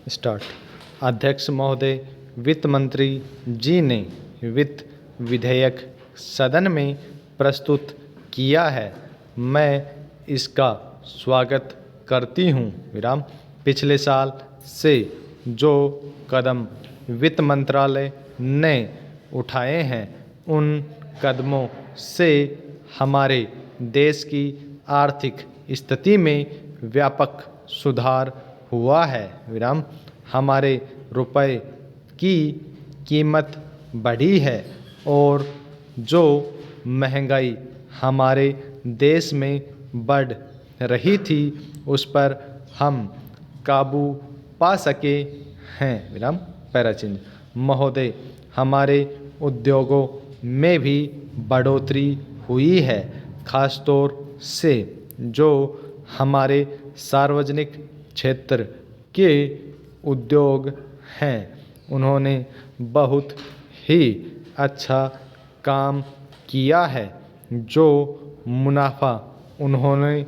Start. अध्यक्ष महोदय, वित्त मंत्री जी ने वित्त विधेयक सदन में प्रस्तुत किया है। मैं इसका स्वागत करती हूँ। विराम। पिछले साल से जो कदम वित्त मंत्रालय ने उठाए हैं, उन कदमों से हमारे देश की आर्थिक स्थिति में व्यापक सुधार हुआ है। विराम। हमारे रुपए की कीमत बढ़ी है और जो महंगाई हमारे देश में बढ़ रही थी, उस पर हम काबू पा सके हैं। विराम। पैराचिन्ह। महोदय, हमारे उद्योगों में भी बढ़ोतरी हुई है, खासतौर से जो हमारे सार्वजनिक क्षेत्र के उद्योग हैं। उन्होंने बहुत ही अच्छा काम किया है। जो मुनाफा उन्होंने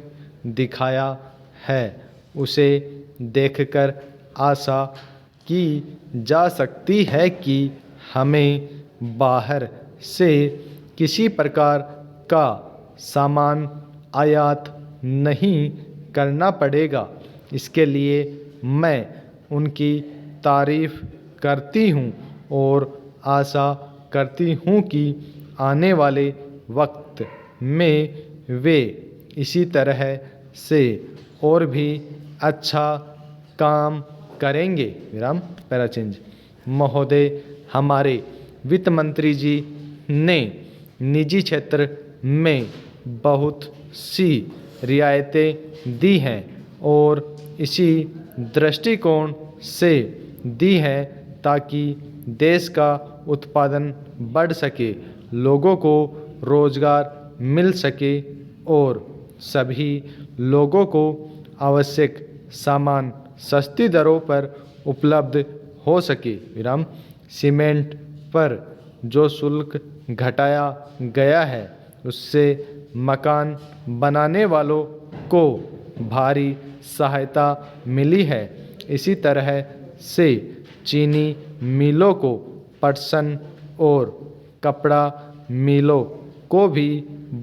दिखाया है, उसे देखकर आशा की जा सकती है कि हमें बाहर से किसी प्रकार का सामान आयात नहीं करना पड़ेगा। इसके लिए मैं उनकी तारीफ करती हूँ और आशा करती हूँ कि आने वाले वक्त में वे इसी तरह से और भी अच्छा काम करेंगे। विराम। पैराचिन्ह। महोदय, हमारे वित्त मंत्री जी ने निजी क्षेत्र में बहुत सी रियायतें दी हैं और इसी दृष्टिकोण से दी है ताकि देश का उत्पादन बढ़ सके, लोगों को रोजगार मिल सके और सभी लोगों को आवश्यक सामान सस्ती दरों पर उपलब्ध हो सके। विराम। सीमेंट पर जो शुल्क घटाया गया है, उससे मकान बनाने वालों को भारी सहायता मिली है। इसी तरह से चीनी मिलों को, पटसन और कपड़ा मिलों को भी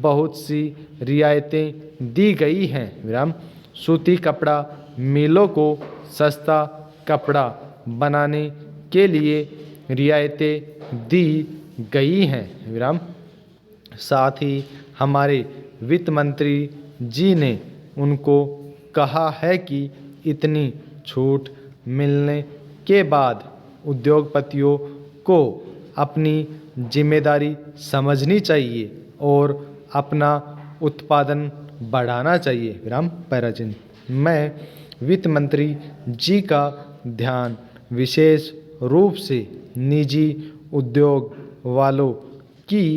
बहुत सी रियायतें दी गई हैं। विराम। सूती कपड़ा मिलों को सस्ता कपड़ा बनाने के लिए रियायतें दी गई हैं। विराम। साथ ही हमारे वित्त मंत्री जी ने उनको कहा है कि इतनी छूट मिलने के बाद उद्योगपतियों को अपनी जिम्मेदारी समझनी चाहिए और अपना उत्पादन बढ़ाना चाहिए। विराम। पैराचिन्ह। मैं वित्त मंत्री जी का ध्यान विशेष रूप से निजी उद्योग वालों की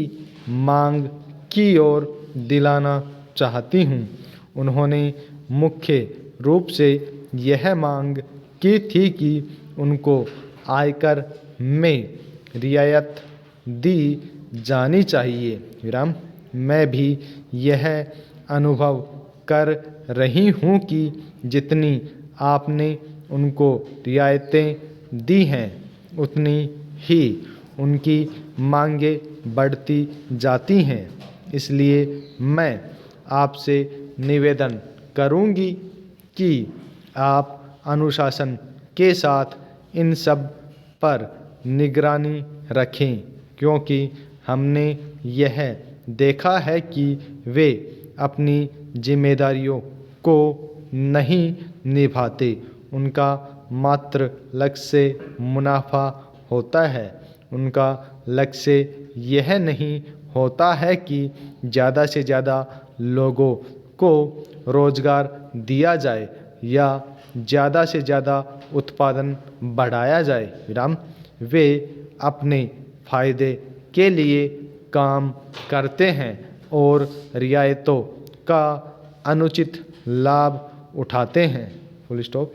मांग की ओर दिलाना चाहती हूँ। उन्होंने मुख्य रूप से यह मांग की थी कि उनको आयकर में रियायत दी जानी चाहिए। विराम। मैं भी यह अनुभव कर रही हूँ कि जितनी आपने उनको रियायतें दी हैं, उतनी ही उनकी मांगें बढ़ती जाती हैं। इसलिए मैं आपसे निवेदन करूंगी कि आप अनुशासन के साथ इन सब पर निगरानी रखें, क्योंकि हमने यह देखा है कि वे अपनी जिम्मेदारियों को नहीं निभाते। उनका मात्र लक्ष्य मुनाफा होता है। उनका लक्ष्य यह नहीं होता है कि ज़्यादा से ज़्यादा लोगों को रोजगार दिया जाए या ज़्यादा से ज़्यादा उत्पादन बढ़ाया जाए। विराम। वे अपने फायदे के लिए काम करते हैं और रियायतों का अनुचित लाभ उठाते हैं। Full stop.